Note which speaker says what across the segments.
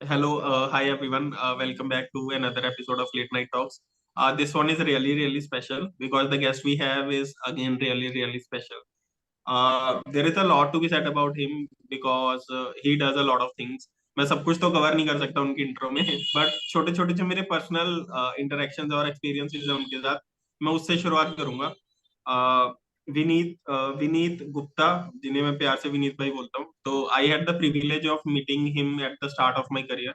Speaker 1: Hello, hi everyone. Welcome back to another episode of Late Night Talks. This one is really special because the guest we have is again really special. There is a lot to be said about him because he does a lot of things. मैं सब कुछ तो cover नहीं कर सकता उनकी intro में, but छोटे छोटे जो मेरे पर्सनल इंटरेक्शंस और एक्सपीरियंसेस हैं उनके साथ, मैं उससे शुरुआत करूंगा. विनीत गुप्ता, जिन्हें मैं प्यार से विनीत भाई बोलता हूँ. तो I had the privilege of meeting him at the start of my career.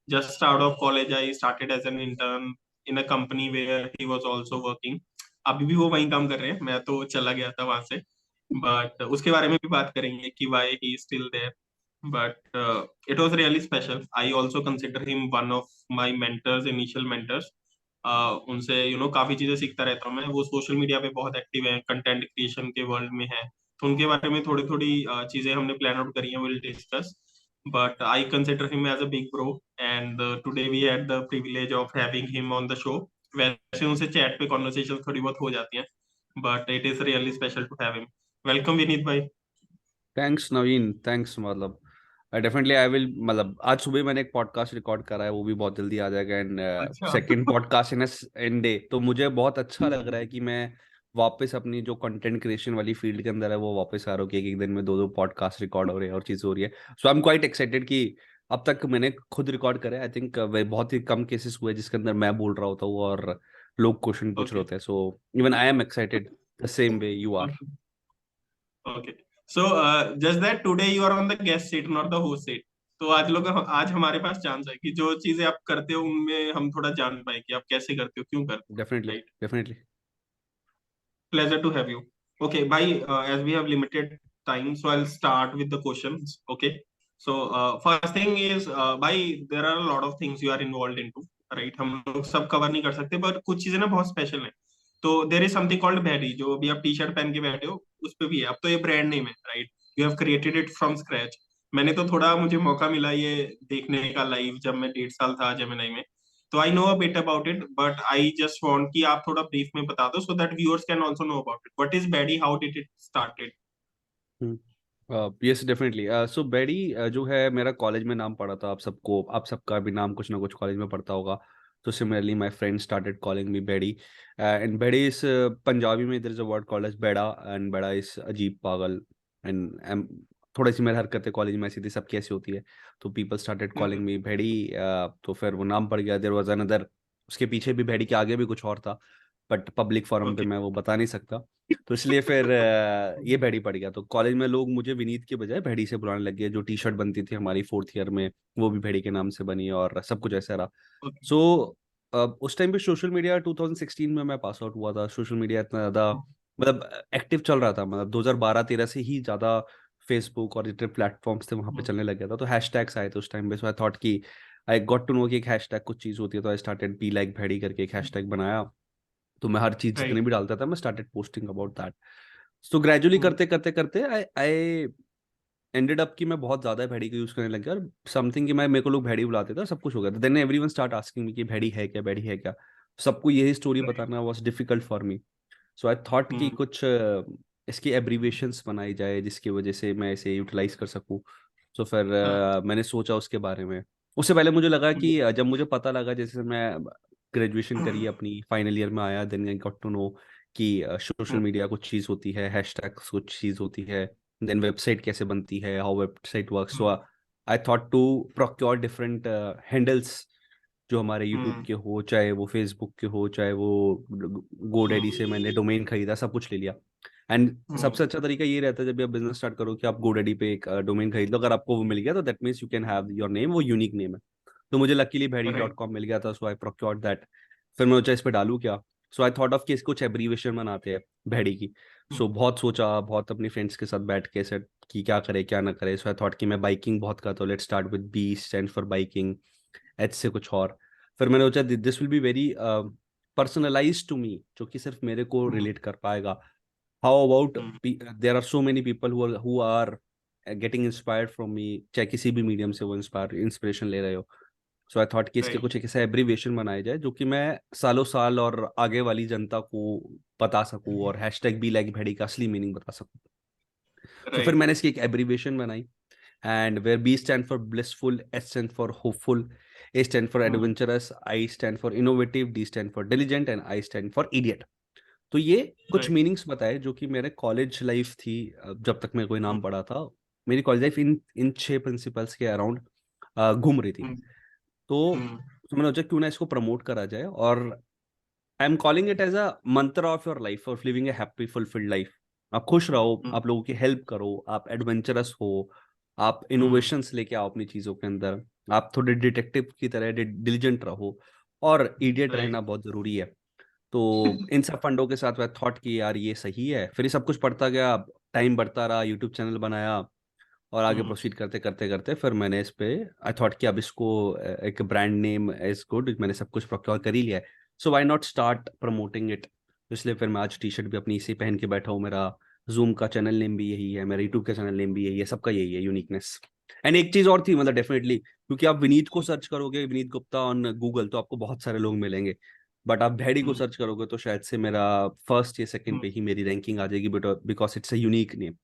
Speaker 1: Just out of college I started as an intern in a company where he was also working. अभी भी वो वहीं काम कर रहे हैं, मैं तो चला गया था वहां से. बट उसके बारे में भी बात करेंगे कि why he still there. But it was really special. I also consider him one of my mentors, initial mentors. उनसे काफी चीजें सीखता रहता हूँ मैं. वो सोशल मीडिया पे बहुत एक्टिव है, कंटेंट क्रिएशन के वर्ल्ड में है. तो उनके बारे में थोड़ी थोड़ी चीजें हमने प्लान आउट करी हैं, will discuss. But I consider him as a big bro. And today we had the privilege of having him on the show. वैसे उनसे चैट पे कॉन्वर्सेशन थोड़ी बहुत हो जाती हैं, but it is really special to have him. Welcome Vinit भाई.
Speaker 2: Thanks Naveen, thanks मतलब डेफिनेटली आई विल। मतलब आज सुबह मैंने एक पॉडकास्ट रिकॉर्ड करा है, वो भी बहुत जल्दी आ जाएगा। एंड
Speaker 1: अच्छा.
Speaker 2: सेकंड पॉडकास्ट इन डे, तो मुझे बहुत अच्छा लग रहा है कि मैं वापस अपनी जो कंटेंट क्रिएशन वाली फील्ड के अंदर है वो वापस आ रहा हूँ कि एक एक दिन में दो दो पॉडकास्ट रिकॉर्ड हो रहे हैं और चीज़ हो रही है. सो आई एम क्वाइट एक्साइटेड कि अब तक मैंने खुद रिकॉर्ड करे. आई थिंक वे बहुत ही कम केसेस हुए जिसके अंदर मैं बोल रहा होता हूँ और लोग क्वेश्चन पूछ रहे
Speaker 1: ओके.
Speaker 2: होते हैं. So even I am excited the same way you are.
Speaker 1: Okay. So just that today you are on the guest seat not the host seat. तो आज हमारे पास चांस है कि जो चीजें आप करते हो उनमें हम थोड़ा जान पाए कि आप कैसे करते हो, क्यों करते हो,
Speaker 2: definitely,
Speaker 1: right.
Speaker 2: Definitely.
Speaker 1: Pleasure to have you. Okay, bhai, as we have limited time, so I'll start with the questions. Okay. So, first thing is, bhai, there are a lot of things you are involved into, right? हम लोग सब cover नहीं कर सकते, पर कुछ चीजें ना बहुत स्पेशल हैं. तो there is something called baddie, जो अभी आप टी शर्ट पहन के बैठे हो, उस पे भी है. अब तो ये ब्रांड नेम है, right. You have created it from scratch. मैंने तो थोड़ा, मुझे मौका मिला ये देखने का लाइव, जब मैं 1.5 साल था जेमिनाई में. तो I know a bit about it, but I just want कि आप थोड़ा ब्रीफ में बता दो, so that viewers can also know about it. What is Baddie, how did it started?
Speaker 2: Yes definitely. So Beddie जो है, मेरा कॉलेज में नाम पड़ा था. आप सबका भी नाम कुछ ना कुछ कॉलेज में पढ़ता होगा. तो similarly my friend started calling me Beddie. And Beddie is Punjabi में there is a word called as bera. And bera is अजीब, पागल. एंड थोड़ी सी मेरी हरकतें कॉलेज में ऐसी थी, सबकी ऐसी होती है. तो पीपल स्टार्टेड कॉलिंग मी बेडी. तो फिर वो नाम पड़ गया. देयर वाज अनदर, उसके पीछे भी बेडी के आगे भी कुछ और था, बट पब्लिक फोरम पे
Speaker 1: ओके.
Speaker 2: मैं वो बता नहीं सकता. तो इसलिए फिर ये भैडी पड़ गया. तो कॉलेज में लोग मुझे विनीत के बजाय भैडी से बुलाने लग गए. जो टी शर्ट बनती थी हमारी फोर्थ ईयर में, वो भी भैडी के नाम से बनी और सब कुछ ऐसा रहा.
Speaker 1: ओके.
Speaker 2: सो उस टाइम पे सोशल मीडिया 2016 में मैं पास आउट हुआ था. सोशल मीडिया इतना ज़्यादा मतलब एक्टिव चल रहा था. मतलब 2012-13 से ही ज़्यादा फेसबुक और जितने प्लेटफॉर्म्स थे वहाँ पे चलने लग गया था. तो हैशटैग्स आए थे उस टाइम पे. सो आई थॉट कि आई गॉट टू नो कि एक हैशटैग कुछ चीज़ होती है. तो आई स्टार्टेड बी लाइक भैडी करके एक हैशटैग बनाया. तो मैं हर चीज जितनी
Speaker 1: राइट.
Speaker 2: भी डालता था मैं started posting about that. So gradually करते करते करते आई आई एंडेड अप कि मैं बहुत ज्यादा भैडी का यूज करने लग गया. और समथिंग कि मैं मेरे को लोग भैडी बुलाते थे और सब कुछ हो गया था. Then everyone start asking me कि भैडी है क्या, भैडी है क्या. सबको यही स्टोरी बताना was difficult for me. So I thought कि कुछ इसकी एब्रीविएशंस बनाई जाए जिसकी वजह से मैं इसे यूटिलाइज कर सकूं. सो फिर मैंने सोचा उसके बारे में. उससे पहले मुझे लगा कि जब मुझे पता लगा, जैसे मैं ग्रेजुएशन करी अपनी फाइनल ईयर में आया, then I got to know कि सोशल मीडिया कुछ चीज़ होती है, हैशटैग्स कुछ चीज़ होती है, देन वेबसाइट कैसे बनती है, how website works. So I thought to procure different handles जो हमारे यूट्यूब के हो, चाहे वो फेसबुक के हो, चाहे वो गोडैडी से मैंने डोमेन खरीदा, सब कुछ ले लिया. एंड सबसे अच्छा तरीका ये रहता है जब भी आप बिजनेस स्टार्ट करो कि आप गोडैडी पे एक डोमेन खरीद लो. अगर आपको वो मिल गया तो that means you can have your name, वो यूनिक नेम है. तो मुझे लकीली भैडी डॉट
Speaker 1: राइट.
Speaker 2: कॉम मिल गया था. सो आई प्रोक्योर्ड दैट. फिर मैं सोचा इस पे डालूँ क्या. सो आई थॉट ऑफ कि इसको कुछ एब्रीवेशन बनाते हैं भैडी की. सो बहुत सोचा, बहुत अपने फ्रेंड्स के साथ बैठ के सेट कि क्या करे क्या ना करे. सो आई थॉट कि मैं बाइकिंग बहुत करता हूँ, let's start with B stand for biking, H से कुछ और. फिर मैंने सोचा this will be very personalize to me, जो कि सिर्फ मेरे को रिलेट कर पाएगा. How about there are so many people who are getting inspired from me, चाहे किसी भी मीडियम से वो इंस्पिरेशन ले रहे हो. सो आई थॉट कि इसके
Speaker 1: राइट.
Speaker 2: कुछ एक ऐसा एब्रीविएशन बनाया जाए जो कि मैं सालों साल और आगे वाली जनता को बता सकूं और हैशटैग बी लाइक भैडी का असली मीनिंग बता सकूं. तो फिर
Speaker 1: राइट.
Speaker 2: मैंने इसकी एक एब्रीविएशन बनाई. and where B stand for blissful, S stand for hopeful, A stand for adventurous, I stand for innovative, D stand for diligent, and I stand for idiot. तो ये कुछ
Speaker 1: Right.
Speaker 2: मीनिंग्स बताए जो कि मेरे कॉलेज लाइफ थी, जब तक मैं कोई नाम पढ़ा था। मेरी college life in in 6 principles के अराउंड घूम रही थी। तो मैंने सोचा क्यों ना इसको प्रमोट करा जाए, और I am calling it as a mantra of your life of living a happy fulfilled life. आप खुश रहो, आप लोगों की हेल्प करो, आप एडवेंचरस हो, आप इनोवेशंस लेके आओ अपनी चीजों के अंदर, आप थोड़े डिटेक्टिव की तरह डिलीजेंट रहो, और इडियट
Speaker 1: Right.
Speaker 2: रहना बहुत जरूरी है। तो इन सब फंडों के साथ मैं थॉट कि यार ये सही है, फिर ये सब कुछ पढ़ता गया, टाइम बढ़ता रहा, यूट्यूब चैनल बनाया, और आगे प्रोसीड करते करते करते फिर मैंने इस पे आई थॉट कि अब इसको एक ब्रांड नेम इज गुड, मैंने सब कुछ प्रोक्योर कर ही लिया है, so why not start promoting it. इसलिए फिर मैं आज टी शर्ट भी अपनी इसी पहन के बैठा हूँ, मेरा जूम का चैनल नेम भी यही है, मेरा यूट्यूब का चैनल नेम भी यही है, सबका यही है यूनिकनेस। एंड एक चीज और थी, मतलब डेफिनेटली, क्योंकि आप विनीत को सर्च करोगे, विनीत गुप्ता ऑन गूगल, तो आपको बहुत सारे लोग मिलेंगे, बट आप भैडी को सर्च करोगे तो शायद से मेरा फर्स्ट या सेकंड पे ही मेरी रैंकिंग आ जाएगी, but because it's a unique name.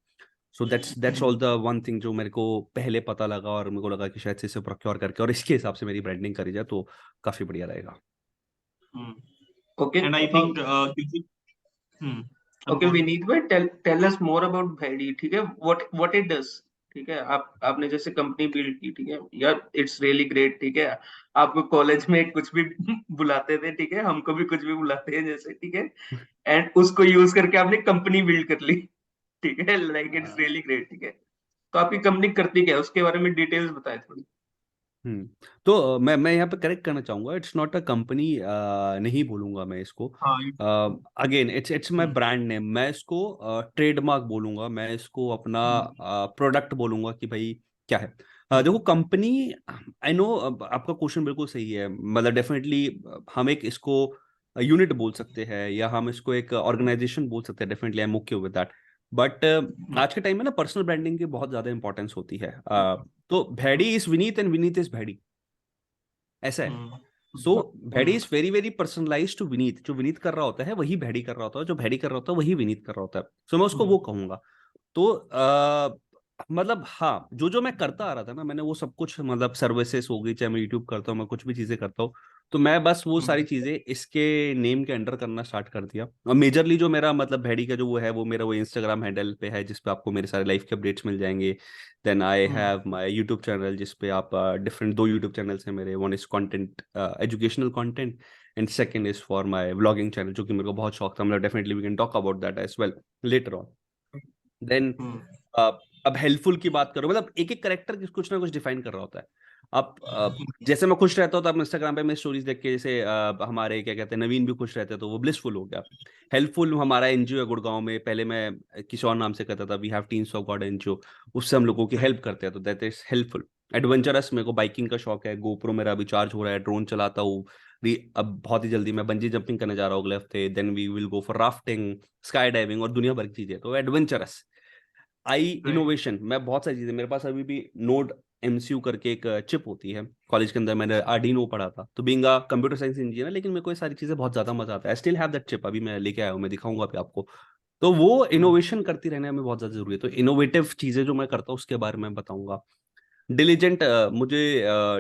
Speaker 2: So that's all the one thing जो मेरे को पहले पता लगा, और मेरे को लगा कि शायद से इसे प्रोक्योर करके और इसके हिसाब से मेरी ब्रांडिंग करी जाए तो काफी बढ़िया रहेगा।
Speaker 3: Okay.
Speaker 1: And I think क्योंकि अब
Speaker 3: Okay,
Speaker 1: बोलो।
Speaker 3: Vineet भाई, tell us more about Bhaidi, ठीक है? What it does, ठीक है? आपने जैसे कंपनी बिल्ड की, ठीक है यार, इट्स रियली ग्रेट, ठीक है? आपको कॉलेज में कुछ भी बुलाते थे, ठीक है? हमको भी कुछ भी बुलाते हैं जैसे, ठीक है? एंड उसको यूज करके आपने कंपनी बिल्ड कर ली, ठीक है? लाइक इट्स रियली ग्रेट, ठीक है? तो आपकी कंपनी करती क्या है, उसके बारे में डिटेल्स बताएं थोड़ी।
Speaker 2: तो मैं यहाँ पे करेक्ट करना चाहूंगा, इट्स नॉट अ कंपनी, नहीं बोलूंगा मैं इसको।
Speaker 1: हाँ
Speaker 2: again it's my brand name, मैं इसको ट्रेडमार्क बोलूंगा, मैं इसको अपना प्रोडक्ट बोलूंगा कि भाई क्या है। देखो कंपनी, आई नो आपका क्वेश्चन बिल्कुल सही है, मतलब डेफिनेटली हम एक इसको यूनिट बोल सकते हैं, या हम इसको एक ऑर्गेनाइजेशन बोल सकते हैं, definitely I am okay with that. But आज के टाइम में ना पर्सनल ब्रांडिंग की बहुत ज्यादा इंपॉर्टेंस होती है। तो Bhaddie is Vineet and Vineet is Bhaddie, ऐसा है। So Bhaddie is very very personalize to Vineet, जो विनीत कर रहा होता है वही भैडी कर रहा होता है, जो भैडी कर रहा होता है वही विनीत कर रहा होता है। सो मैं उसको वो कहूंगा। तो मतलब हाँ, जो जो मैं करता आ रहा था ना, मैंने वो सब कुछ, मतलब सर्विसेज हो गई, चाहे मैं यूट्यूब करता हूँ, मैं कुछ भी चीजें करता हूँ, तो मैं बस वो सारी चीजें इसके नेम के अंडर करना स्टार्ट कर दिया। और मेजरली जो मेरा मतलब भैडी का जो वो है, वो मेरा वो इंस्टाग्राम हैंडल पे है, जिसपे आपको मेरे सारे लाइफ के अपडेट्स मिल जाएंगे। Then I have my YouTube channel, जिसपे आप डिफरेंट 2 यूट्यूब चैनल्स हैं मेरे, one is content, educational content, and second is for my vlogging channel, जो कि मेरे को बहुत शौक था, मतलब definitely we can talk about that as well later on. Then अब हेल्पफुल की बात करो, मतलब एक एक करेक्टर कुछ ना कुछ डिफाइन कर रहा होता है। अब जैसे मैं खुश रहता हूँ तो आप इंस्टाग्राम पे मेरी स्टोरीज देख के, जैसे हमारे क्या कहते हैं नवीन भी खुश रहते हैं, तो वो ब्लिसफुल हो गया। हेल्पफुल हमारा एनजीओ है गुड़गांव में, पहले मैं किसी और नाम से करता था, we have teams of God NGO, उससे हम लोगों की हेल्प करते हैं, तो दैट इज हेल्पफुल। एडवेंचरस, मेरे को बाइकिंग का शौक है, गोप्रो मेरा अभी चार्ज हो रहा है, ड्रोन चलाता हूँ। अब बहुत ही जल्दी मैं बंजी जंपिंग करने जा रहा हूँ अगले हफ्ते, then we will go for rafting, sky diving, और दुनिया भर की चीजें, तो एडवेंचरस। आई इनोवेशन, मैं बहुत सारी चीजें, मेरे पास अभी भी नोड एमसीयू करके एक चिप होती है, कॉलेज के अंदर मैंने आर्डिनो पढ़ा था, तो being a computer science engineer, लेकिन मेरे को ये सारी चीजें बहुत ज्यादा मजा आता है। I still have that chip, अभी मैं लेके आया हूँ, मैं दिखाऊंगा अभी आपको। तो वो इनोवेशन करती रहने में बहुत ज्यादा जरूरी है, तो इनोवेटिव चीजें जो मैं करता हूँ उसके बारे में बताऊंगा। डिलीजेंट, मुझे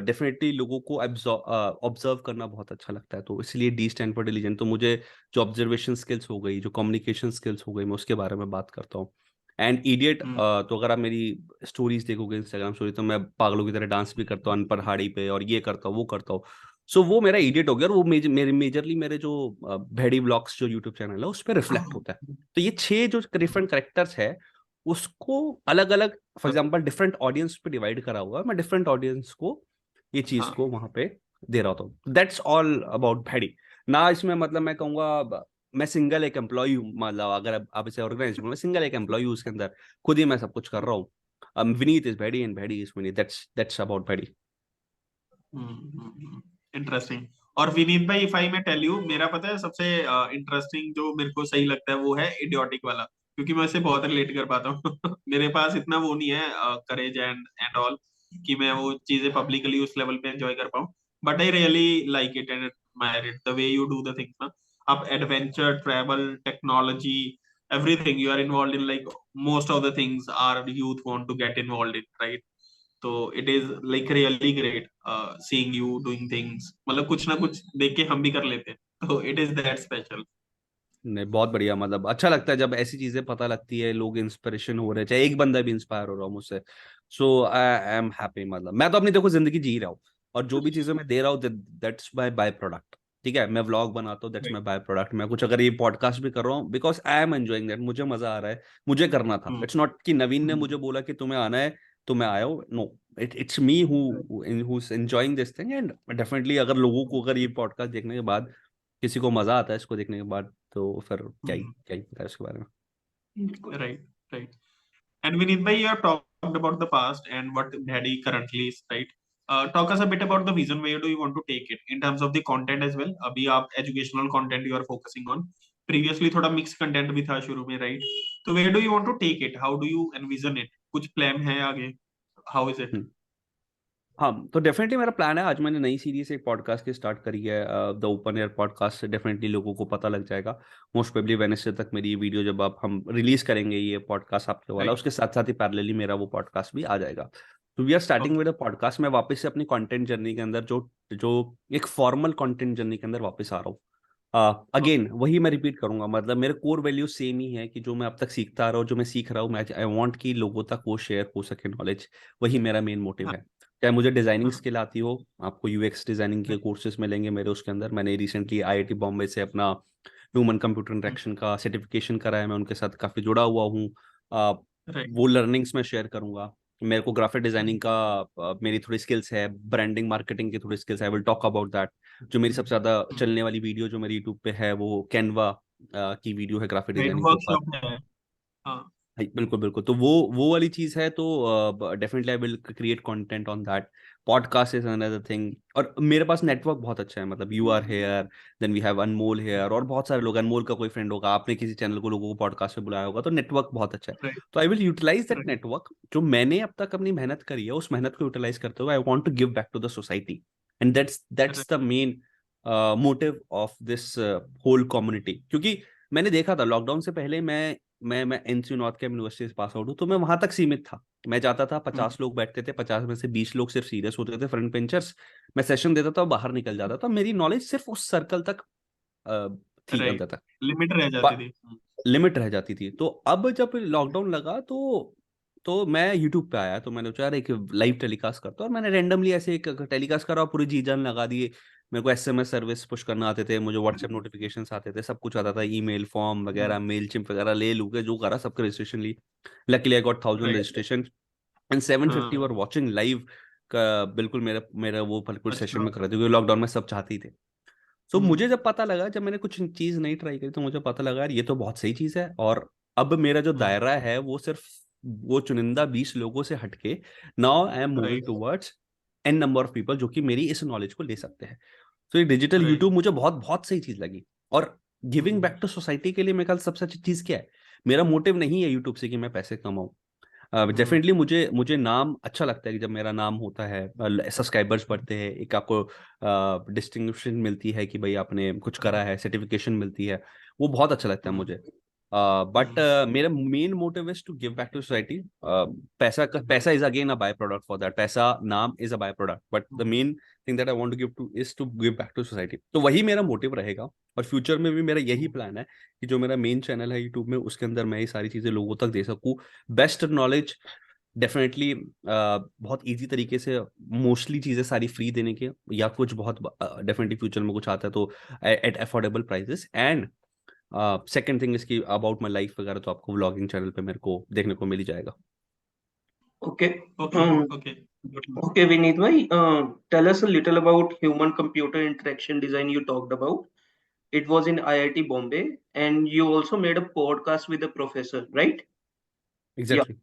Speaker 2: डेफिनेटली लोगों को ऑब्जर्व करना बहुत अच्छा लगता है, तो इसलिए डी स्टैंड फॉर डिलीजेंट। तो मुझे जो ऑब्जर्वेशन स्किल्स हो गई, जो कम्युनिकेशन स्किल्स हो गई, मैं उसके बारे में बात करता हूँ। एंड इडियट, तो अगर आप मेरी स्टोरीज देखोगे, इंस्टाग्राम स्टोरी, तो मैं पागलों की तरह डांस भी करता हूँ अनपढ़ पे, और ये करता हूँ वो करता हूँ। सो वो मेरा इडियट हो गया, और वो मेजरली मेरे जो भेड़ी ब्लॉग्स जो यूट्यूब चैनल है उस पर रिफ्लेक्ट होता है। तो ये 6 जो डिफरेंट करेक्टर्स है, उसको अलग अलग, फॉर एग्जांपल डिफरेंट ऑडियंस पे डिवाइड करा हुआ है, मैं डिफरेंट ऑडियंस को ये चीज को वहां पे दे रहा हूँ। दैट्स ऑल अबाउट भैडी ना। इसमें मतलब मैं कहूंगा मैं सिंगल एक एम्प्लॉय हूँ, मतलब अगर आप इसे ऑर्गेनाइज, मैं सिंगल एक एम्प्लॉय हूँ, उसके अंदर खुद ही मैं सब कुछ कर रहा हूँ। Vineet is Bhaddie and Bhaddie is Vineet, that's about Bhaddie.
Speaker 1: Interesting. और विनीत भाई, इफ आई मैं टेल यू, मेरा पता है सबसे इंटरेस्टिंग जो मेरे को सही लगता है वो है इडियोटिक वाला, क्योंकि मैं इससे बहुत रिलेट कर पाता हूँ। मेरे पास इतना वो नहीं है करेज एंड एंड ऑल कि मैं वो चीजें पब्लिकली उस लेवल पे एंजॉय कर पाऊँ, but I really like it and admire it the way you do the things ना। आप adventure, travel, technology, everything you are involved in, like most of the things our youth want to get involved in, right? तो it is like really great seeing you doing things, मतलब कुछ ना कुछ देख के हम भी कर लेते हैं, तो इट इज दैट स्पेशल।
Speaker 2: नहीं, बहुत बढ़िया, मतलब अच्छा लगता है जब ऐसी चीजें पता लगती है, लोग इंस्पिरेशन हो रहे हैं, चाहे एक बंदा भी इंस्पायर हो रहा हो मुझसे। सो आई एम हैप्पी, मतलब मैं तो अपनी देखो जिंदगी जी रहा हूँ, और जो भी चीजें मैं दे रहा हूँ दैट्स माय बाय प्रोडक्ट। ठीक है, मैं व्लॉग बनाता हूँ, दैट्स माय बाय प्रोडक्ट। मैं कुछ अगर ये पॉडकास्ट भी कर रहा हूँ because I am enjoying that, मुझे मजा आ रहा है, मुझे करना था। इट्स नॉट कि नवीन ने मुझे बोला कि तुम्हें आना है तो मैं आया हूँ, no, it's me who is enjoying this thing. And definitely अगर लोगों को अगर ये पॉडकास्ट देखने के बाद किसी को मजा आता है इसको देखने के बाद, तो फिर क्या ही पता है इसके बारे में।
Speaker 1: Right, right. And Vinit bhai, you have talked about the past and what Bhedi currently is, right? Talk us a bit about the vision. Where do you want to take it in terms of the content as well? अभी आप educational content you are focusing on. Previously थोड़ा mixed content भी था शुरू में, right? तो where do you want to take it? How do you envision it? कुछ plan है आगे? How is it?
Speaker 2: हाँ, तो डेफिनेटली मेरा प्लान है, आज मैंने नई सीरीज एक पॉडकास्ट की स्टार्ट करी है, द ओपन एयर पॉडकास्ट से डेफिनेटली लोगों को पता लग जाएगा। मोस्ट प्रोबेबली वेडनेसडे तक मेरी ये वीडियो जब आप हम रिलीज करेंगे ये पॉडकास्ट आपके वाला,
Speaker 1: Right.
Speaker 2: उसके साथ साथ ही पैरेलली मेरा वो पॉडकास्ट भी आ जाएगा। तो we are starting
Speaker 1: Okay.
Speaker 2: With a podcast. मैं वापस से अपनी कंटेंट जर्नी के अंदर जो जो एक फॉर्मल कंटेंट जर्नी के अंदर वापस आ रहा हूँ। अगेन वही मैं रिपीट करूंगा, मतलब मेरे कोर वैल्यूज सेम ही है कि जो मैं अब तक सीखता आ रहा हूँ, जो मैं सीख रहा हूँ, मैं आई वांट कि लोगों तक वो शेयर हो सके नॉलेज। वही मेरा मेन मोटिव
Speaker 1: हाँ,
Speaker 2: है। चाहे मुझे डिजाइनिंग
Speaker 1: हाँ,
Speaker 2: स्किल आती हो, आपको यूएक्स डिजाइनिंग के कोर्सेज मिलेंगे मेरे उसके अंदर। मैंने रिसेंटली आईआईटी बॉम्बे से अपना ह्यूमन कंप्यूटर इंटरेक्शन का सर्टिफिकेशन करा है, मैं उनके साथ काफी जुड़ा हुआ हूँ। अ,
Speaker 1: right.
Speaker 2: वो लर्निंग्स में शेयर करूंगा। मेरे को ग्राफिक डिजाइनिंग का मेरी थोड़ी स्किल्स है, ब्रांडिंग मार्केटिंग की थोड़ी स्किल्स है, I will talk about that. जो मेरी सबसे ज्यादा चलने वाली वीडियो जो मेरी यूट्यूब पे है वो कैनवा की वीडियो है ग्राफिक
Speaker 1: Right.
Speaker 2: डिजाइनिंग के ऊपर।
Speaker 1: Workshop है। हाँ,
Speaker 2: बिल्कुल बिल्कुल, तो वो वाली चीज है, तो definitely I will create content on that. Podcast is another thing, और मेरे पास नेटवर्क बहुत अच्छा है, मतलब you are here, then we have Anmol here, और बहुत सारे लोग, अनमोल का कोई फ्रेंड होगा, आपने किसी चैनल को लोगों को पॉडकास्ट पे बुलाया होगा, तो नेटवर्क बहुत अच्छा है।
Speaker 1: right.
Speaker 2: तो I will utilize that
Speaker 1: Right.
Speaker 2: Network, जो मैंने अब तक अपनी मेहनत करी है उस मेहनत को यूटिलाइज करते हुए I want to give back to the society. And that's
Speaker 1: Right.
Speaker 2: The main motive of this whole community. क्योंकि मैंने देखा था लॉकडाउन से पहले, मैं एनसीयू नॉर्थ कैंप यूनिवर्सिटी से पास आउट हूँ, तो मैं वहां तक सीमित था। मैं जाता था, 50 लोग बैठते थे, 50 में से 20 लोग सिर्फ सीरियस होते थे, फ्रंट बेंचर्स। मैं सेशन देता था, बाहर निकल जाता था, मेरी नॉलेज सिर्फ उस सर्कल तक थी
Speaker 1: Right.
Speaker 2: अंत तक,
Speaker 1: लिमिट रह जाती थी।
Speaker 2: लिमिट रह जाती थी। तो अब जब लॉकडाउन लगा तो मैं यूट्यूब पे आया, तो मैंने सोचा यार एक लाइव टेलीकास्ट करता हूँ, और मैंने रेंडमली ऐसे एक टेलीकास्ट करा, पूरी जी जान लगा दिए। मेरे को एसएमएस सर्विस पुश करना आते थे, मुझे व्हाट्सएप नोटिफिकेशंस आते थे, सब कुछ आता था, ईमेल फॉर्म वगैरह, मेल चिम्प वगैरह ले लू के जो करा, सबका रजिस्ट्रेशन ली। Luckily I got 1000
Speaker 1: right.
Speaker 2: Registration and 750
Speaker 1: हाँ,
Speaker 2: वर वाचिंग लाइव का। बिल्कुल मेरा मेरा वो बिल्कुल सेशन
Speaker 1: अच्छा।
Speaker 2: में कर रहे थे, क्योंकि लॉकडाउन में सब चाहते ही थे। तो मुझे जब पता लगा, जब मैंने कुछ चीज नहीं ट्राई करी, तो मुझे पता लगा यार ये तो बहुत सही चीज है। और अब मेरा जो दायरा है वो सिर्फ वो चुनिंदा 20 लोगों से हटके, now I am moving
Speaker 1: right.
Speaker 2: Towards an number of people जो कि मेरी इस नॉलेज को ले सकते हैं। तो ये डिजिटल
Speaker 1: राइट।
Speaker 2: यूट्यूब मुझे बहुत बहुत सही चीज लगी। और गिविंग बैक टू सोसाइटी के लिए मेरे ख्याल सबसे अच्छी चीज क्या है, मेरा मोटिव नहीं है यूट्यूब से कि मैं पैसे कमाऊं। डेफिनेटली मुझे मुझे नाम अच्छा लगता है कि जब मेरा नाम होता है, सब्सक्राइबर्स बढ़ते हैं, एक आपको डिस्टिंक्शन मिलती है कि भाई आपने कुछ करा है, सर्टिफिकेशन मिलती है, वो बहुत अच्छा लगता है मुझे। बट मेरा main motive is to give back to society. Paisa is again a by product for that, paisa naam is a by product, but the main thing that I want to give to is to give back to society. तो वही मेरा motive रहेगा, और future में भी मेरा यही plan है कि जो मेरा मेन चैनल है यूट्यूब में, उसके अंदर मैं ये सारी चीजें लोगों तक दे सकूं। बेस्ट नॉलेज, डेफिनेटली बहुत इजी तरीके से, मोस्टली चीजें सारी फ्री देने के, या कुछ बहुत डेफिनेटली फ्यूचर में कुछ आता है तो at affordable prices. And second thing इसकी अबाउट माई लाइफ वगैरह, तो आपको व्लॉगिंग चैनल पे मेरे को देखने को मिल ही जाएगा।
Speaker 3: Okay.
Speaker 1: Okay. Okay.
Speaker 3: Okay, Vineet bhai, tell us a little about human computer interaction design you talked about. It was in IIT Bombay, and you also made a podcast with a professor, right? Yeah.
Speaker 2: Exactly.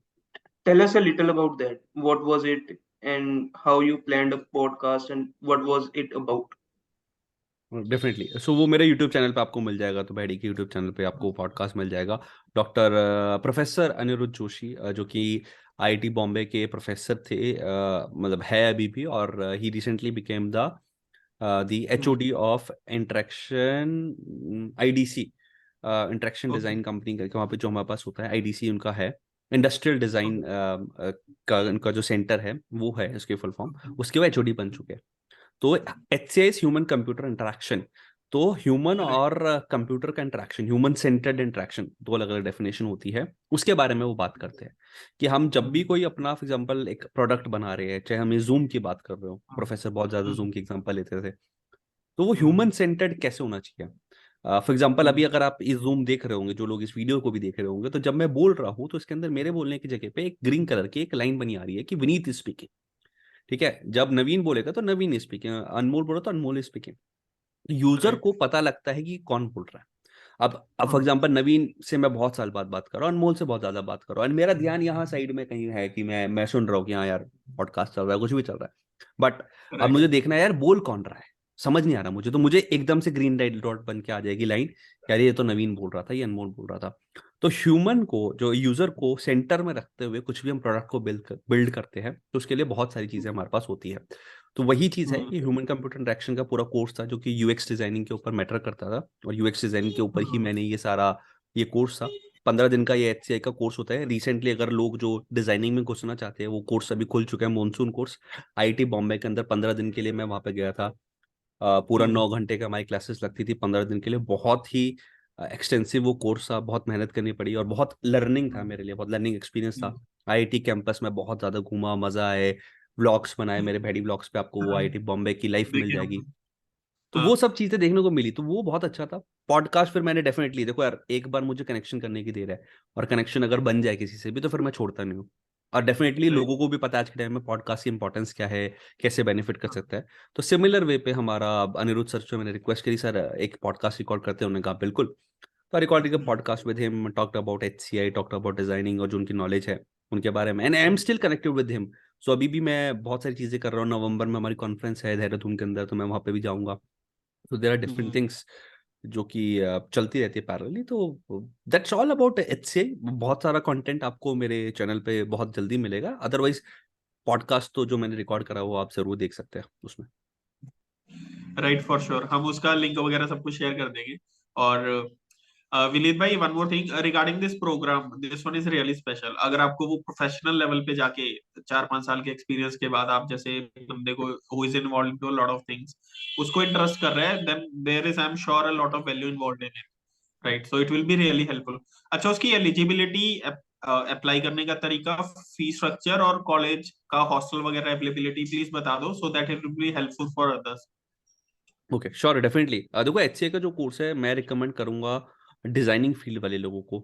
Speaker 3: Tell us a little about that. What was it, and how you planned a podcast, and what was it about?
Speaker 2: Definitely, so वो मेरे YouTube channel पे आपको मिल जाएगा, तो भैडी के YouTube channel पे आपको podcast मिल जाएगा। डॉक्टर प्रोफेसर अनिरुद्ध जोशी, जो कि आईआईटी बॉम्बे के प्रोफेसर थे, मतलब है अभी भी, और ही recently became the HOD of interaction, IDC, interaction
Speaker 1: okay.
Speaker 2: Design company करके वहाँ पे जो हमारे पास होता है, आईडीसी उनका है। इंडस्ट्रियल डिजाइन का उनका जो सेंटर है वो है, उसके फुल फॉर्म, उसके वो एचओडी बन चुके हैं। तो HCI ह्यूमन कंप्यूटर इंटरेक्शन, तो ह्यूमन और कंप्यूटर का इंटरेक्शन, ह्यूमन सेंटर्ड इंटरेक्शन, दो अलग अलग डेफिनेशन होती है, उसके बारे में वो बात करते हैं कि हम जब भी कोई अपना फॉर एग्जांपल एक प्रोडक्ट बना रहे हैं, चाहे हम जूम की बात कर रहे हो, प्रोफेसर बहुत ज्यादा जूम की एग्जांपल लेते थे, तो वो ह्यूमन सेंटर्ड कैसे होना चाहिए। फॉर एग्जाम्पल अभी अगर आप इस जूम देख रहे होंगे, जो लोग इस वीडियो को भी देख रहे होंगे, तो जब मैं बोल रहा हूँ तो इसके अंदर मेरे बोलने की जगह पे एक ग्रीन कलर की एक लाइन बनी आ रही है कि विनीत इज स्पीकिंग। ठीक है, जब नवीन बोलेगा तो नवीन इज स्पीकिंग, अनमोल बोला तो अनमोल इज स्पीकिंग। यूजर को पता लगता है कि कौन बोल रहा है। अब फॉर एग्जांपल नवीन से मैं बहुत साल बाद बात कर रहा हूँ, अनमोल से बहुत ज्यादा बात कर रहा हूँ, और मेरा ध्यान यहाँ साइड में कहीं है कि मैं सुन रहा हूँ कि हाँ यार पॉडकास्ट चल रहा है, कुछ भी चल रहा है, बट अब मुझे देखना है यार बोल कौन रहा है, समझ नहीं आ रहा मुझे, तो मुझे एकदम से ग्रीन डॉट बन के आ जाएगी लाइन, यार ये तो नवीन बोल रहा था, ये अनमोल बोल रहा था। तो ह्यूमन को, जो यूजर को सेंटर में रखते हुए कुछ भी हम प्रोडक्ट को बिल्ड करते हैं, तो उसके लिए बहुत सारी चीजें हमारे पास होती है। तो वही चीज है कि ह्यूमन कंप्यूटर इंटरेक्शन का पूरा कोर्स था जो कि यूएक्स डिजाइनिंग के ऊपर मैटर करता था, और यूएक्स डिजाइनिंग के ऊपर ही मैंने ये सारा, ये कोर्स था। 15 दिन का ये HCI का कोर्स होता है। रिसेंटली अगर लोग जो डिजाइनिंग में घुसना चाहते हैं, वो कोर्स अभी खुल चुका है, मॉनसून कोर्स IIT बॉम्बे के अंदर। 15 दिन के लिए मैं वहां पे गया था। पूरा 9 घंटे का हमारी क्लासेस लगती थी 15 दिन के लिए। बहुत ही एक्सटेंसिव वो कोर्स था, बहुत मेहनत करनी पड़ी, और बहुत लर्निंग था मेरे लिए, बहुत लर्निंग एक्सपीरियंस था। IIT कैंपस में बहुत ज्यादा घूमा, मजा आए, व्लॉग्स बनाए मेरे भैडी व्लॉग्स पे, आपको वो IIT बॉम्बे की लाइफ मिल
Speaker 1: देखिए
Speaker 2: जाएगी।
Speaker 1: हम।
Speaker 2: तो वो सब चीजें देखने को मिली, तो वो बहुत अच्छा था। पॉडकास्ट फिर मैंने डेफिनेटली, देखो यार, एक बार मुझे कनेक्शन करने की देर है, और कनेक्शन अगर बन जाए किसी से भी तो फिर मैं छोड़ता नहीं हूँ। और डेफिनेटली लोगों को भी पता है आज के टाइम में पॉडकास्ट की इंपॉर्टेंस क्या है, कैसे बेनिफिट कर सकता है। तो सिमिलर वे पे हमारा अनिरुद्ध सर से मैंने रिक्वेस्ट करी, सर एक पॉडकास्ट रिकॉर्ड करते हैं, उन्होंने कहा बिल्कुल। तो recording podcast with him, talked about HCI, talked about designing, और जो उनकी नॉलेज है उनके बारे में, and I am still connected with him. So अभी भी मैं बहुत सारी चीजें कर रहा हूँ। नवंबर में हमारी कॉन्फ्रेंस है देहरादून के अंदर, तो मैं वहां पे भी जाऊंगा। तो देर आर डिफरेंट थिंग्स जो कि चलती रहती है पैरेलली। तो दैट्स ऑल अबाउट HCI। बहुत सारा कंटेंट आपको मेरे चैनल पे बहुत जल्दी मिलेगा। अदरवाइज पॉडकास्ट तो जो मैंने रिकॉर्ड करा वो आप जरूर देख सकते हैं उसमें।
Speaker 1: राइट, फॉर श्योर हम उसका लिंक वगैरह सब कुछ शेयर कर देंगे। और विनीत भाई, one more thing regarding this programme, this one is really special. अगर आपको वो प्रोफेशनल लेवल पे जाके 4-5 साल के एक्सपीरियंस के बाद आप जैसे बंदे को who is involve in to lot of things, उसको इंटरेस्ट कर रहा है, then there is I am sure a lot of value involve in it. Right, so it will be really helpful. अच्छा, उसकी एलिजिबिलिटी, अप्लाई करने का तरीका, fee structure और कॉलेज का हॉस्टल वगैरह अवेलेबिलिटी प्लीज बता दो, so that it will be helpful for others.
Speaker 2: Okay, sure, definitely. देखो HCI का जो कोर्स है मैं रिकमेंड करूंगा डिजाइनिंग फील्ड वाले लोगों को,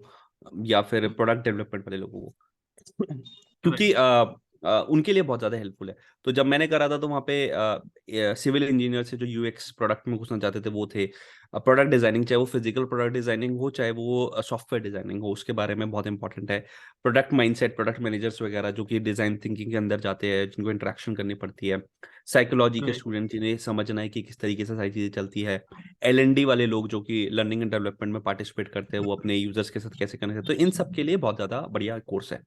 Speaker 2: या फिर प्रोडक्ट डेवलपमेंट वाले लोगों को, क्योंकि उनके लिए बहुत ज़्यादा हेल्पफुल है। तो जब मैंने करा था तो वहाँ पे सिविल इंजीनियर से जो UX प्रोडक्ट में घुसना चाहते थे वो थे। प्रोडक्ट डिजाइनिंग, चाहे वो फिजिकल प्रोडक्ट डिजाइनिंग हो, चाहे वो सॉफ्टवेयर डिजाइनिंग हो, उसके बारे में बहुत इंपॉर्टेंट है। प्रोडक्ट माइंडसेट, प्रोडक्ट मैनेजर्स वगैरह जो कि डिजाइन थिंकिंग के अंदर जाते हैं, जिनको इंटरेक्शन करनी पड़ती है। साइकोलॉजी के स्टूडेंट, जिन्हें समझना है कि किस तरीके से सारी चीज़ें चलती है। L&D वाले लोग जो कि लर्निंग एंड डेवलपमेंट में पार्टिसिपेट करते हैं, वो अपने यूजर्स के साथ कैसे करने हैं, तो इन सब के लिए बहुत ज़्यादा बढ़िया कोर्स है।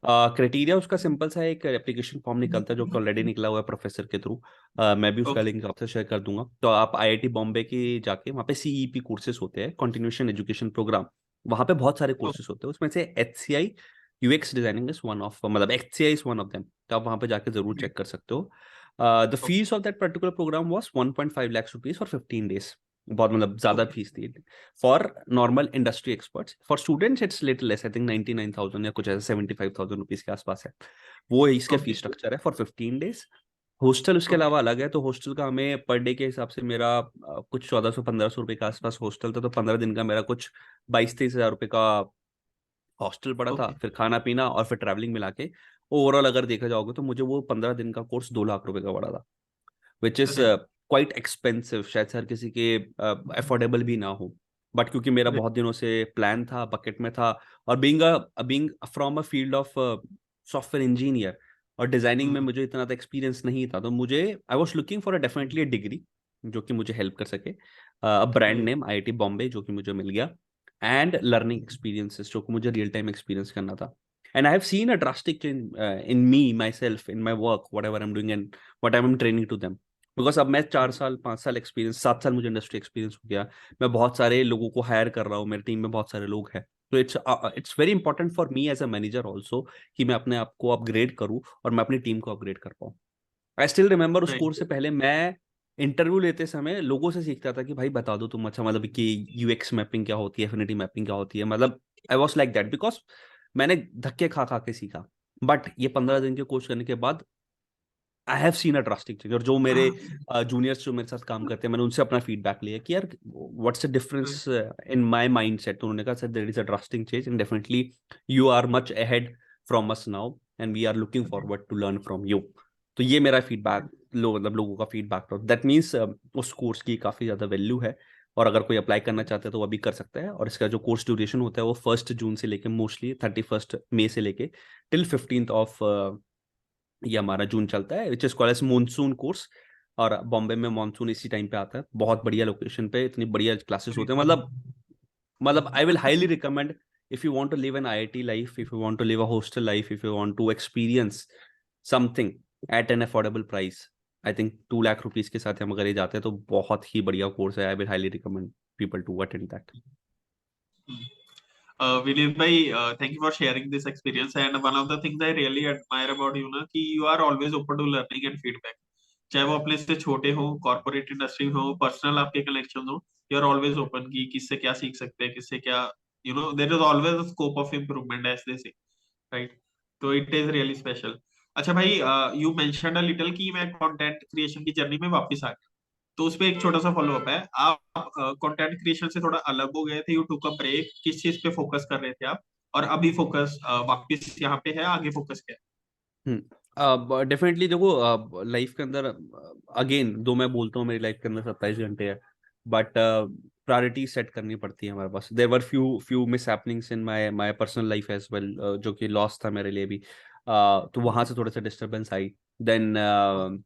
Speaker 2: क्राइटेरिया उसका सिंपल सा है, एक एप्लीकेशन फॉर्म निकलता है जो कि ऑलरेडी निकला हुआ है प्रोफेसर के थ्रू। मैं भी उसका
Speaker 1: ओके।
Speaker 2: लिंक आपसे शेयर कर दूंगा। तो आप IIT बॉम्बे की जाके वहाँ पे CEP कोर्सेज होते हैं, कंटिन्यूएशन एजुकेशन प्रोग्राम। वहाँ पे बहुत सारे कोर्सेज होते हैं, उसमें से HCI UX designing is one of, मतलब HCI is one of them. तो आप वहाँ पे जाके जरूर चेक कर सकते हो। The fees of that particular programme was 1.5 lakh rupees for 15 days। बहुत मतलब ज्यादा फीस थी for normal industry experts. For students it's little less, I think 99,000 या कुछ ऐसा, 75,000 रुपीज के आसपास है। वो इसका फीस स्ट्रक्चर है फॉर 15 days। हॉस्टल उसके अलावा अलग है। तो हॉस्टल का हमें पर डे के हिसाब से, मेरा कुछ 1400-1500 रुपये के आसपास हॉस्टल था, तो 15 दिन का मेरा कुछ 22-23 हज़ार रुपये का हॉस्टल पड़ा था, फिर खाना पीना और फिर ट्रैवलिंग मिला के ओवरऑल अगर देखा जाओगे तो मुझे वो 15 दिन का कोर्स 2 लाख रुपए का पड़ा था, विच इज क्वाइट एक्सपेंसिव। शायद हर किसी के अफोर्डेबल भी ना हो, बट क्योंकि मेरा बहुत दिनों से प्लान था, बकेट में था, और being from a field of software engineer और डिजाइनिंग में मुझे इतना एक्सपीरियंस नहीं था, तो मुझे I was looking for a definitely degree जो कि मुझे हेल्प कर सके। ब्रांड नेम IIT बॉम्बे जो कि मुझे मिल गया, एंड लर्निंग एक्सपीरियंसेस जो कि मुझे रियल टाइम एक्सपीरियंस करना था। And I have seen a drastic change in me myself, in my work, whatever I am doing and what I am training to them. Because अब मैं 4 साल 5 साल experience, 7 साल मुझे industry experience हो गया। मैं बहुत सारे लोगों को हायर कर रहा हूँ, मेरी टीम में बहुत सारे लोग हैं। तो it's very important for me as a manager also कि मैं अपने आप को अपग्रेड करूँ और मैं अपनी टीम को अपग्रेड कर पाऊँ. आई स्टिल रिमेंबर उस
Speaker 1: Right.
Speaker 2: कोर्स से पहले मैं इंटरव्यू लेते समय लोगों से सीखता था कि भाई बता दो तुम, अच्छा मतलब कि यूएक्स मैपिंग क्या होती है, एफिनिटी मैपिंग क्या होती है, मतलब I was like that because मैंने धक्के खा खा के सीखा. बट ये 15 दिन के कोर्स करने के बाद आई have seen a drastic change. और जो मेरे जूनियर्स जो मेरे साथ काम करते हैं, मैंने उनसे अपना फीडबैक लिया कि यार what's the difference in my mindset. तो उन्होंने कहा sir there is a drastic change and definitely you are much ahead from us now and we are looking forward to learn from you. तो ये मेरा feedback मतलब लोगों का feedback था. दैट मीन्स उस कोर्स की काफ़ी ज़्यादा वैल्यू है और अगर कोई अप्लाई करना चाहता है तो वो अभी कर सकता है. और इसका जो कोर्स ड्यूरेशन होता है वो 1 जून से लेके मोस्टली 31 मई से लेके टिल 15 ऑफ ये हमारा जून चलता है, which is called as monsoon course. और बॉम्बे में मानसून इसी टाइम पे आता है. बहुत बढ़िया लोकेशन पे इतनी बढ़िया क्लासेस होते हैं. मतलब आई will highly recommend if you want to live an IIT life, if you want to live a hostel life, if you want to experience something at an affordable price, I think 2 lakh rupees के साथ हम अगर ये जाते हैं तो बहुत ही बढ़िया कोर्स है. I will highly recommend people to attend that.
Speaker 1: Vinit bhai, thank you for sharing this experience. And one of the things I really admire about you ना कि you are always open to learning and feedback. चाहे वो अपने से छोटे हो, corporate industry हो, personal आपके कनेक्शन हो, यू आर ऑलवेज ओपन कि किससे क्या सीख सकते हैं, किससे क्या there is always a scope of improvement as they say, right? तो इट इज रियली स्पेशल. अच्छा भाई, यू मेंशन्ड अ लिटिल कि मैं कंटेंट क्रिएशन की जर्नी में वापस आ गया. तो उस पे एक छोटा सा फॉलो अप है. आप कंटेंट क्रिएशन से थोड़ा अलग हो गए थे, यू टुक अ ब्रेक, किस चीज पे फोकस कर रहे थे आप, और अभी फोकस वापस यहाँ पे है, आगे फोकस क्या
Speaker 2: डेफिनेटली देखो लाइफ के अंदर अगेन दो मैं बोलता हूँ मेरी लाइफ के अंदर 27 घंटे है. बट प्रायोरिटी सेट करनी पड़ती है हमारे पास. There were few miss happenings in my my personal life as well, जो कि लॉस था मेरे लिए भी. तो वहां से थोड़ा सा डिस्टर्बेंस आई. देन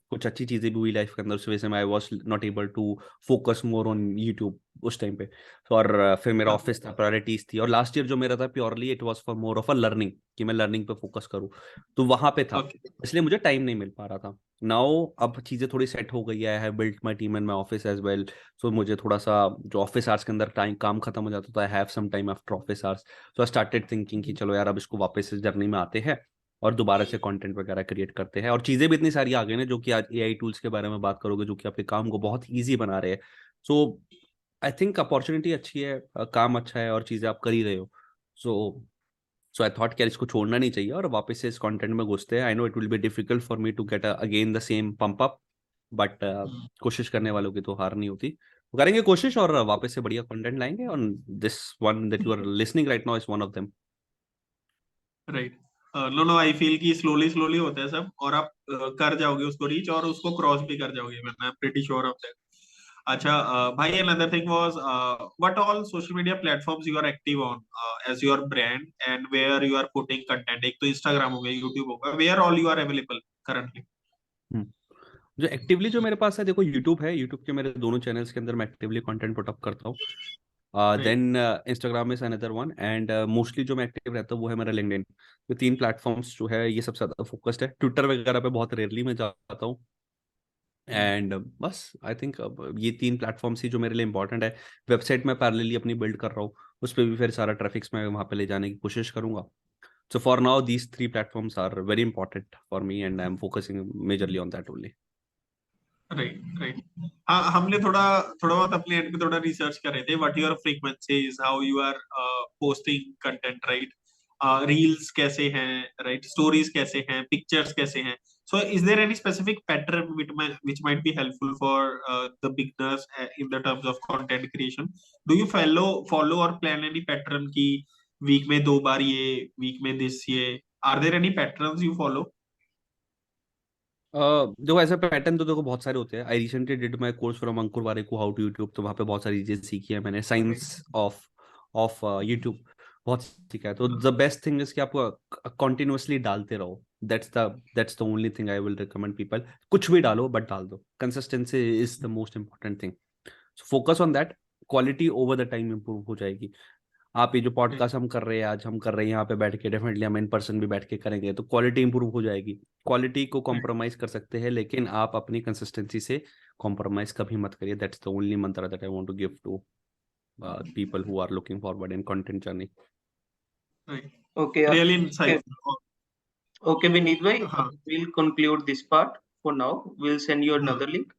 Speaker 2: कुछ अच्छी चीजें भी हुई लाइफ के अंदर, उस वजह से मैं I was not able to focus more on YouTube उस टाइम पे. तो और फिर मेरा
Speaker 1: है?
Speaker 2: ऑफिस था, प्रायोरिटीज थी. और लास्ट ईयर जो मेरा था purely it was for more of a learning, कि मैं लर्निंग पे फोकस करूँ. तो वहां पे था,
Speaker 1: ओके.
Speaker 2: इसलिए मुझे टाइम नहीं मिल पा रहा था. नाउ अब चीज़ें थोड़ी सेट हो गई है. I have built my team and my office as well. So मुझे थोड़ा सा जो ऑफिस आवर्स के अंदर टाइम काम खत्म हो जाता था, I have some time after office hours. So I started thinking कि चलो यार अब इसको वापस इस जर्नी में आते हैं और दोबारा से कंटेंट वगैरह क्रिएट करते हैं. और चीज़ें भी इतनी सारी आ गई ना जो कि आज एआई टूल्स के बारे में बात करोगे जो कि आपके काम को बहुत ईजी बना रहे हैं. सो आई थिंक अपॉर्चुनिटी अच्छी है, काम अच्छा है और चीज़ें आप कर ही रहे हो. सो आई थॉट कि यार इसको छोड़ना नहीं चाहिए और वापस से इस कंटेंट में घुसते हैं. I know it will be difficult for me to get again the same pump up, but कोशिश करने वालों की तो हार नहीं होती. वो करेंगे कोशिश और वापस से बढ़िया कंटेंट लाएंगे. और this one that you are listening right now is one of them.
Speaker 1: Right. No no, I feel कि स्लोली स्लोली होता है सब, और आप कर जाओगे उसको रीच, और उसको क्रॉस भी कर जाओगे. मैं प्रीटी श्योर ऑफ दैट. अच्छा भाई, another thing was what all social media platforms you are active on as your brand, and where you are putting content. एक तो Instagram हो गया, YouTube हो गया, where all you are available currently?
Speaker 2: जो actively जो मेरे पास है देखो, यूट्यूब है. यूट्यूब के मेरे दोनों चैनल्स के अंदर मैं एक्टिवली कंटेंट पुटअप करता हूँ.
Speaker 1: Right.
Speaker 2: Then Instagram is another one. And mostly जो मैं एक्टिव रहता हूँ वो है मेरा लिंक्डइन. तो 3 प्लेटफॉर्म्स जो है ये सबसे ज़्यादा फोकस्ड है. ट्विटर वगैरह पे बहुत रेयरली मैं जाता हूँ. एंड बस आई थिंक ये 3 प्लेटफॉर्म्स ही जो मेरे लिए इंपॉर्टेंट है. वेबसाइट में पैरेलली अपनी बिल्ड कर रहा हूँ, उस पर भी फिर सारा ट्रैफिक्स मैं वहाँ पे ले जाने की कोशिश करूंगा. So for now these 3 platforms are very important for me and I am focusing majorly on that only.
Speaker 1: Right. Right. हाँ, हमने थोड़ा थोड़ा बहुत अपने एंड पे थोड़ा रिसर्च कर रहे थे. What your frequencies, how you are posting content, right? Reels कैसे हैं, राइट? स्टोरीज कैसे हैं, पिक्चर्स कैसे हैं? So is there any specific pattern which might be helpful for the beginners in the terms of content creation? Do you follow or plan any pattern की week में 2 बार ये, week में this ये? Are there any patterns you follow?
Speaker 2: देखो ऐसा pattern तो देखो बहुत सारे होते हैं. I recently did my course from Ankur Warikoo how to YouTube. तो वहाँ पे बहुत सारी चीज़ें सीखी है मैंने. साइंस ऑफ ऑफ यूट्यूब बहुत सीखा है. तो द बेस्ट थिंग इज कि आप कॉन्टिन्यूसली डालते रहो. That's the only thing I will recommend people. कुछ भी डालो बट डाल दो. Consistency is the most important thing. So focus on that. Quality over the time improve हो जाएगी. आप ये जो पॉडकास्ट हम कर रहे हैं आज, हम कर रहे हैं यहाँ पे बैठ के, डेफिनेटली हम इन पर्सन भी बैठ के करेंगे तो क्वालिटी इंप्रूव हो जाएगी. क्वालिटी को कॉम्प्रोमाइज कर सकते हैं लेकिन आप अपनी कंसिस्टेंसी से कॉम्प्रोमाइज कभी मत करिए. That's the only mantra that I want to give to people who are looking forward in content journey.
Speaker 1: Right.
Speaker 3: Okay,
Speaker 1: Really
Speaker 3: okay,
Speaker 1: insightful.
Speaker 3: okay, Vineet bhai,
Speaker 1: हाँ
Speaker 3: we'll conclude this part for now. We'll send you
Speaker 1: हाँ
Speaker 3: another link.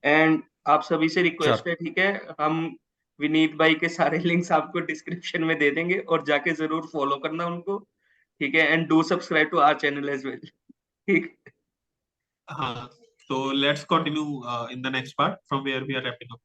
Speaker 3: And आप सभी से request
Speaker 2: Sure.
Speaker 3: है, ठीक है, हम विनीत भाई के सारे लिंक्स आपको डिस्क्रिप्शन में दे देंगे और जाके जरूर फॉलो करना उनको, ठीक है, and do subscribe to our channel as well, ठीक।
Speaker 1: हाँ. So let's continue in the next part from where we are wrapping up.